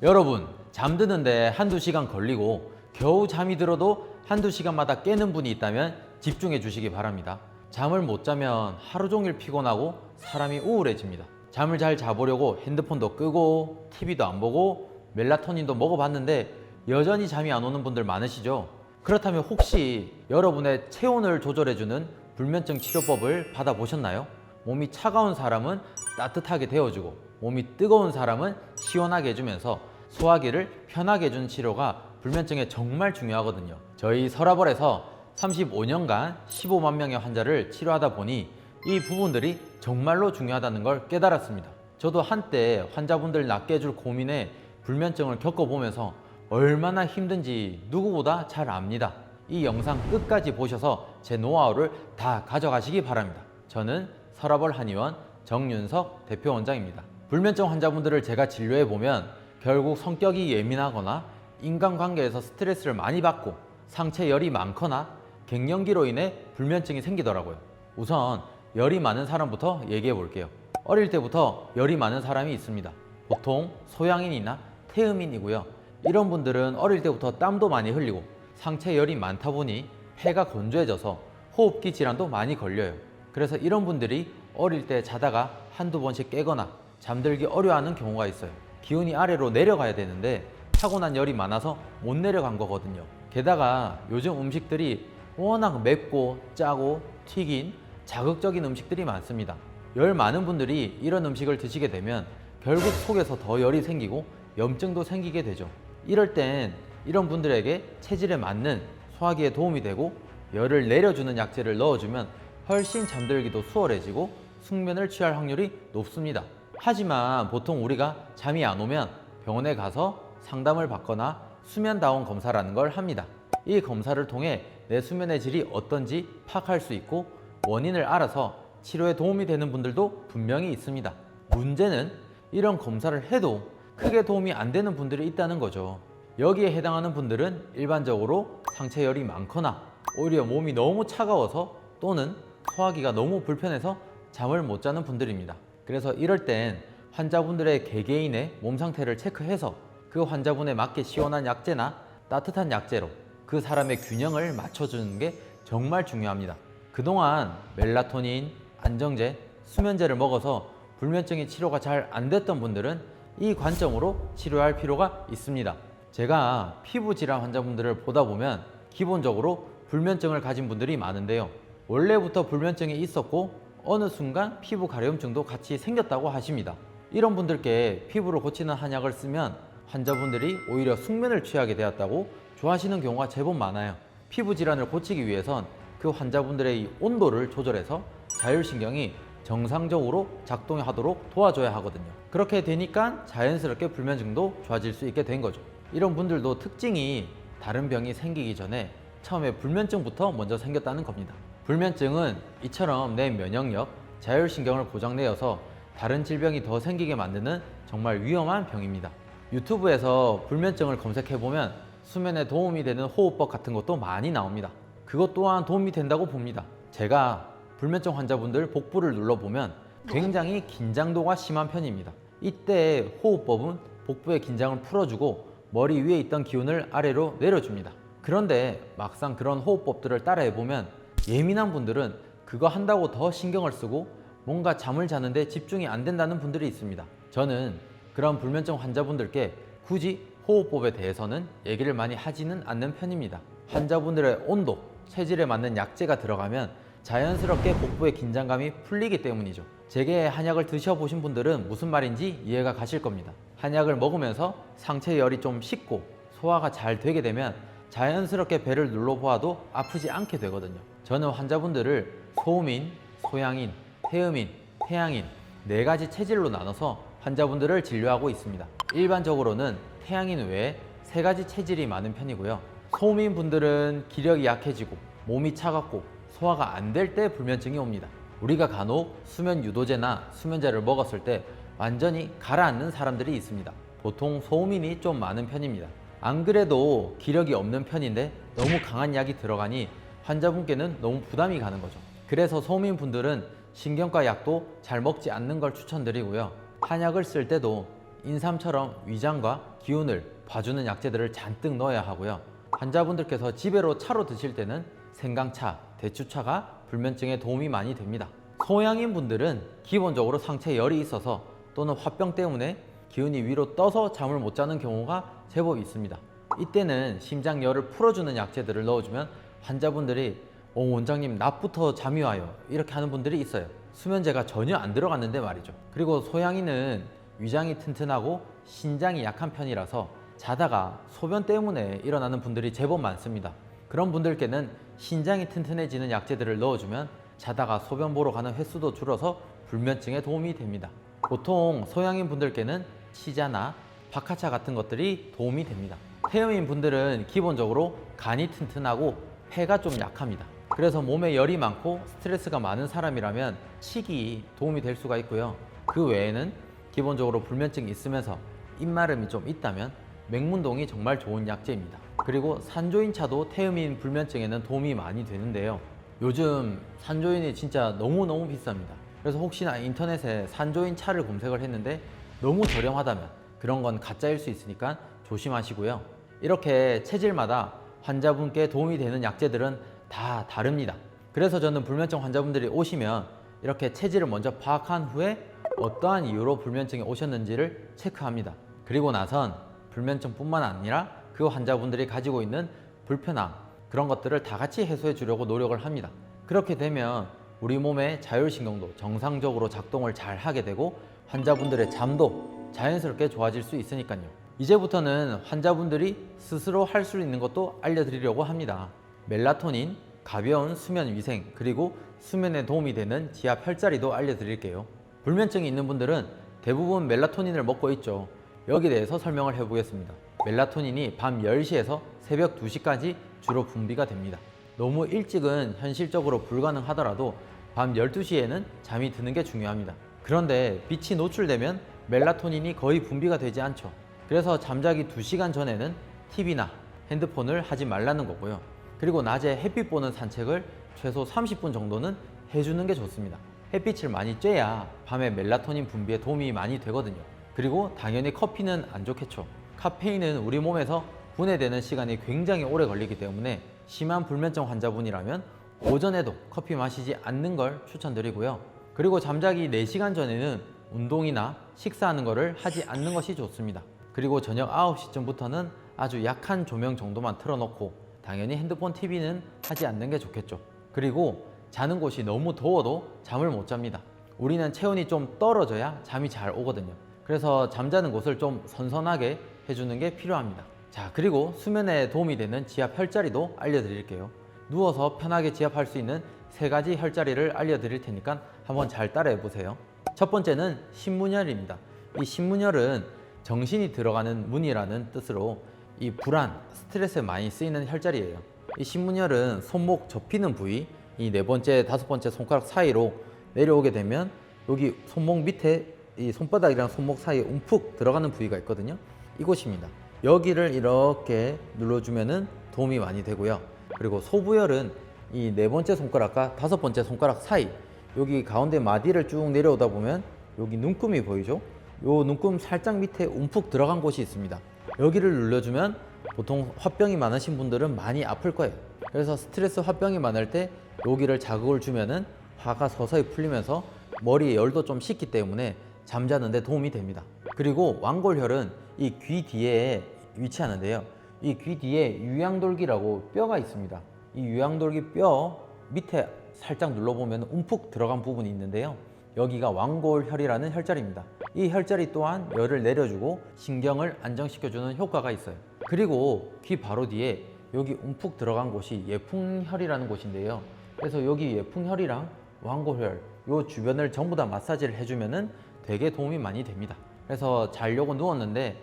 여러분, 잠드는데 한두 시간 걸리고 겨우 잠이 들어도 한두 시간마다 깨는 분이 있다면 집중해 주시기 바랍니다. 잠을 못 자면 하루 종일 피곤하고 사람이 우울해집니다. 잠을 잘 자보려고 핸드폰도 끄고 TV도 안 보고 멜라토닌도 먹어봤는데 여전히 잠이 안 오는 분들 많으시죠? 그렇다면 혹시 여러분의 체온을 조절해주는 불면증 치료법을 받아보셨나요? 몸이 차가운 사람은 따뜻하게 데워주고 몸이 뜨거운 사람은 시원하게 해주면서 소화기를 편하게 해주는 치료가 불면증에 정말 중요하거든요. 저희 서라벌에서 35년간 15만 명의 환자를 치료하다 보니 이 부분들이 정말로 중요하다는 걸 깨달았습니다. 저도 한때 환자분들 낫게 해줄 고민에 불면증을 겪어보면서 얼마나 힘든지 누구보다 잘 압니다. 이 영상 끝까지 보셔서 제 노하우를 다 가져가시기 바랍니다. 저는 서라벌 한의원 정윤석 대표원장입니다. 불면증 환자분들을 제가 진료해보면 결국 성격이 예민하거나 인간관계에서 스트레스를 많이 받고 상체 열이 많거나 갱년기로 인해 불면증이 생기더라고요. 우선 열이 많은 사람부터 얘기해 볼게요. 어릴 때부터 열이 많은 사람이 있습니다. 보통 소양인이나 태음인이고요. 이런 분들은 어릴 때부터 땀도 많이 흘리고 상체 열이 많다 보니 폐가 건조해져서 호흡기 질환도 많이 걸려요. 그래서 이런 분들이 어릴 때 자다가 한두 번씩 깨거나 잠들기 어려워하는 경우가 있어요. 기운이 아래로 내려가야 되는데 타고난 열이 많아서 못 내려간 거거든요. 게다가 요즘 음식들이 워낙 맵고 짜고 튀긴 자극적인 음식들이 많습니다. 열 많은 분들이 이런 음식을 드시게 되면 결국 속에서 더 열이 생기고 염증도 생기게 되죠. 이럴 땐 이런 분들에게 체질에 맞는 소화기에 도움이 되고 열을 내려주는 약재를 넣어주면 훨씬 잠들기도 수월해지고 숙면을 취할 확률이 높습니다. 하지만 보통 우리가 잠이 안 오면 병원에 가서 상담을 받거나 수면다운 검사라는 걸 합니다. 이 검사를 통해 내 수면의 질이 어떤지 파악할 수 있고 원인을 알아서 치료에 도움이 되는 분들도 분명히 있습니다. 문제는 이런 검사를 해도 크게 도움이 안 되는 분들이 있다는 거죠. 여기에 해당하는 분들은 일반적으로 상체열이 많거나 오히려 몸이 너무 차가워서 또는 소화기가 너무 불편해서 잠을 못 자는 분들입니다. 그래서 이럴 땐 환자분들의 개개인의 몸 상태를 체크해서 그 환자분에 맞게 시원한 약재나 따뜻한 약재로 그 사람의 균형을 맞춰주는 게 정말 중요합니다. 그동안 멜라토닌, 안정제, 수면제를 먹어서 불면증이 치료가 잘 안 됐던 분들은 이 관점으로 치료할 필요가 있습니다. 제가 피부 질환 환자분들을 보다 보면 기본적으로 불면증을 가진 분들이 많은데요. 원래부터 불면증이 있었고 어느 순간 피부 가려움증도 같이 생겼다고 하십니다. 이런 분들께 피부를 고치는 한약을 쓰면 환자분들이 오히려 숙면을 취하게 되었다고 좋아하시는 경우가 제법 많아요. 피부 질환을 고치기 위해선 그 환자분들의 이 온도를 조절해서 자율신경이 정상적으로 작동하도록 도와줘야 하거든요. 그렇게 되니까 자연스럽게 불면증도 좋아질 수 있게 된 거죠. 이런 분들도 특징이 다른 병이 생기기 전에 처음에 불면증부터 먼저 생겼다는 겁니다. 불면증은 이처럼 내 면역력, 자율신경을 고장내어서 다른 질병이 더 생기게 만드는 정말 위험한 병입니다. 유튜브에서 불면증을 검색해보면 수면에 도움이 되는 호흡법 같은 것도 많이 나옵니다. 그것 또한 도움이 된다고 봅니다. 제가 불면증 환자분들 복부를 눌러보면 굉장히 긴장도가 심한 편입니다. 이때 호흡법은 복부의 긴장을 풀어주고 머리 위에 있던 기운을 아래로 내려줍니다. 그런데 막상 그런 호흡법들을 따라해보면 예민한 분들은 그거 한다고 더 신경을 쓰고 뭔가 잠을 자는데 집중이 안 된다는 분들이 있습니다. 저는 그런 불면증 환자분들께 굳이 호흡법에 대해서는 얘기를 많이 하지는 않는 편입니다. 환자분들의 온도, 체질에 맞는 약재가 들어가면 자연스럽게 복부의 긴장감이 풀리기 때문이죠. 제게 한약을 드셔보신 분들은 무슨 말인지 이해가 가실 겁니다. 한약을 먹으면서 상체 열이 좀 식고 소화가 잘 되게 되면 자연스럽게 배를 눌러보아도 아프지 않게 되거든요. 저는 환자분들을 소음인, 소양인, 태음인, 태양인 4가지 체질로 나눠서 환자분들을 진료하고 있습니다. 일반적으로는 태양인 외에 3가지 체질이 많은 편이고요. 소음인 분들은 기력이 약해지고 몸이 차갑고 소화가 안 될 때 불면증이 옵니다. 우리가 간혹 수면 유도제나 수면제를 먹었을 때 완전히 가라앉는 사람들이 있습니다. 보통 소음인이 좀 많은 편입니다. 안 그래도 기력이 없는 편인데 너무 강한 약이 들어가니 환자분께는 너무 부담이 가는 거죠. 그래서 소음인 분들은 신경과 약도 잘 먹지 않는 걸 추천드리고요. 한약을 쓸 때도 인삼처럼 위장과 기운을 봐주는 약재들을 잔뜩 넣어야 하고요. 환자분들께서 집에로 차로 드실 때는 생강차, 대추차가 불면증에 도움이 많이 됩니다. 소양인 분들은 기본적으로 상체에 열이 있어서 또는 화병 때문에 기운이 위로 떠서 잠을 못 자는 경우가 제법 있습니다. 이때는 심장열을 풀어주는 약재들을 넣어주면 환자분들이 원장님 낮부터 잠이 와요 이렇게 하는 분들이 있어요. 수면제가 전혀 안 들어갔는데 말이죠. 그리고 소양인은 위장이 튼튼하고 신장이 약한 편이라서 자다가 소변 때문에 일어나는 분들이 제법 많습니다. 그런 분들께는 신장이 튼튼해지는 약재들을 넣어주면 자다가 소변 보러 가는 횟수도 줄어서 불면증에 도움이 됩니다. 보통 소양인 분들께는 치자나 박하차 같은 것들이 도움이 됩니다. 태음인 분들은 기본적으로 간이 튼튼하고 폐가 좀 약합니다. 그래서 몸에 열이 많고 스트레스가 많은 사람이라면 치기 도움이 될 수가 있고요. 그 외에는 기본적으로 불면증이 있으면서 입마름이 좀 있다면 맹문동이 정말 좋은 약재입니다. 그리고 산조인차도 태음인 불면증에는 도움이 많이 되는데요. 요즘 산조인이 진짜 너무너무 비쌉니다. 그래서 혹시나 인터넷에 산조인 차를 검색을 했는데 너무 저렴하다면 그런 건 가짜일 수 있으니까 조심하시고요. 이렇게 체질마다 환자분께 도움이 되는 약재들은 다 다릅니다. 그래서 저는 불면증 환자분들이 오시면 이렇게 체질을 먼저 파악한 후에 어떠한 이유로 불면증이 오셨는지를 체크합니다. 그리고 나선 불면증뿐만 아니라 그 환자분들이 가지고 있는 불편함, 그런 것들을 다 같이 해소해 주려고 노력을 합니다. 그렇게 되면 우리 몸의 자율신경도 정상적으로 작동을 잘 하게 되고 환자분들의 잠도 자연스럽게 좋아질 수 있으니까요. 이제부터는 환자분들이 스스로 할 수 있는 것도 알려드리려고 합니다. 멜라토닌, 가벼운 수면 위생, 그리고 수면에 도움이 되는 지압 혈자리도 알려드릴게요. 불면증이 있는 분들은 대부분 멜라토닌을 먹고 있죠. 여기에 대해서 설명을 해보겠습니다. 멜라토닌이 밤 10시에서 새벽 2시까지 주로 분비가 됩니다. 너무 일찍은 현실적으로 불가능하더라도 밤 12시에는 잠이 드는 게 중요합니다. 그런데 빛이 노출되면 멜라토닌이 거의 분비가 되지 않죠. 그래서 잠자기 2시간 전에는 TV나 핸드폰을 하지 말라는 거고요. 그리고 낮에 햇빛 보는 산책을 최소 30분 정도는 해주는 게 좋습니다. 햇빛을 많이 쬐야 밤에 멜라토닌 분비에 도움이 많이 되거든요. 그리고 당연히 커피는 안 좋겠죠. 카페인은 우리 몸에서 분해되는 시간이 굉장히 오래 걸리기 때문에 심한 불면증 환자분이라면 오전에도 커피 마시지 않는 걸 추천드리고요. 그리고 잠자기 4시간 전에는 운동이나 식사하는 것을 하지 않는 것이 좋습니다. 그리고 저녁 9시쯤부터는 아주 약한 조명 정도만 틀어놓고 당연히 핸드폰, TV는 하지 않는 게 좋겠죠. 그리고 자는 곳이 너무 더워도 잠을 못 잡니다. 우리는 체온이 좀 떨어져야 잠이 잘 오거든요. 그래서 잠자는 곳을 좀 선선하게 해주는 게 필요합니다. 자, 그리고 수면에 도움이 되는 지압 혈자리도 알려드릴게요. 누워서 편하게 지압할 수 있는 3가지 혈자리를 알려드릴 테니까 한번 잘 따라해 보세요. 첫 번째는 신문혈입니다. 이 신문혈은 정신이 들어가는 문이라는 뜻으로 이 불안, 스트레스에 많이 쓰이는 혈자리예요. 이 신문혈은 손목 접히는 부위, 이 4번째, 5번째 손가락 사이로 내려오게 되면 여기 손목 밑에 이 손바닥이랑 손목 사이에 움푹 들어가는 부위가 있거든요. 이곳입니다. 여기를 이렇게 눌러주면은 도움이 많이 되고요. 그리고 소부혈은 이 4번째 손가락과 5번째 손가락 사이, 여기 가운데 마디를 쭉 내려오다 보면 여기 눈금이 보이죠? 요 눈금 살짝 밑에 움푹 들어간 곳이 있습니다. 여기를 눌러주면 보통 화병이 많으신 분들은 많이 아플 거예요. 그래서 스트레스 화병이 많을 때 여기를 자극을 주면은 화가 서서히 풀리면서 머리에 열도 좀 식기 때문에 잠자는 데 도움이 됩니다. 그리고 완골혈은 이 귀 뒤에 위치하는데요. 이 귀 뒤에 유양돌기라고 뼈가 있습니다. 이 유양돌기 뼈 밑에 살짝 눌러보면 움푹 들어간 부분이 있는데요. 여기가 완골혈이라는 혈자리입니다. 이 혈자리 또한 열을 내려주고 신경을 안정시켜주는 효과가 있어요. 그리고 귀 바로 뒤에 여기 움푹 들어간 곳이 예풍혈이라는 곳인데요. 그래서 여기 예풍혈이랑 완골혈 요 주변을 전부 다 마사지를 해주면은 되게 도움이 많이 됩니다. 그래서 자려고 누웠는데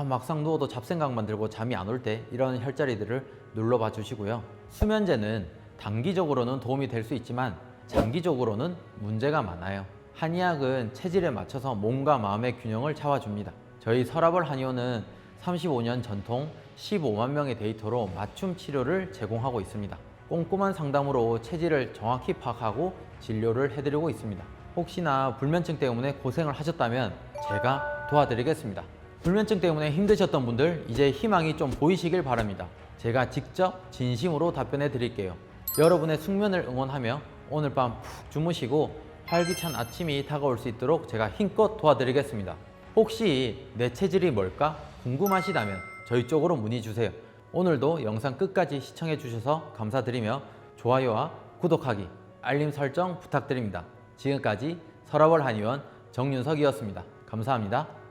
막상 누워도 잡생각만 들고 잠이 안 올 때 이런 혈자리들을 눌러봐 주시고요. 수면제는 단기적으로는 도움이 될 수 있지만 장기적으로는 문제가 많아요. 한의학은 체질에 맞춰서 몸과 마음의 균형을 잡아줍니다. 저희 서라벌 한의원은 35년 전통 15만 명의 데이터로 맞춤 치료를 제공하고 있습니다. 꼼꼼한 상담으로 체질을 정확히 파악하고 진료를 해드리고 있습니다. 혹시나 불면증 때문에 고생을 하셨다면 제가 도와드리겠습니다. 불면증 때문에 힘드셨던 분들 이제 희망이 좀 보이시길 바랍니다. 제가 직접 진심으로 답변해 드릴게요. 여러분의 숙면을 응원하며 오늘 밤 푹 주무시고 활기찬 아침이 다가올 수 있도록 제가 힘껏 도와드리겠습니다. 혹시 내 체질이 뭘까 궁금하시다면 저희 쪽으로 문의 주세요. 오늘도 영상 끝까지 시청해 주셔서 감사드리며 좋아요와 구독하기, 알림 설정 부탁드립니다. 지금까지 서라벌 한의원 정윤석이었습니다. 감사합니다.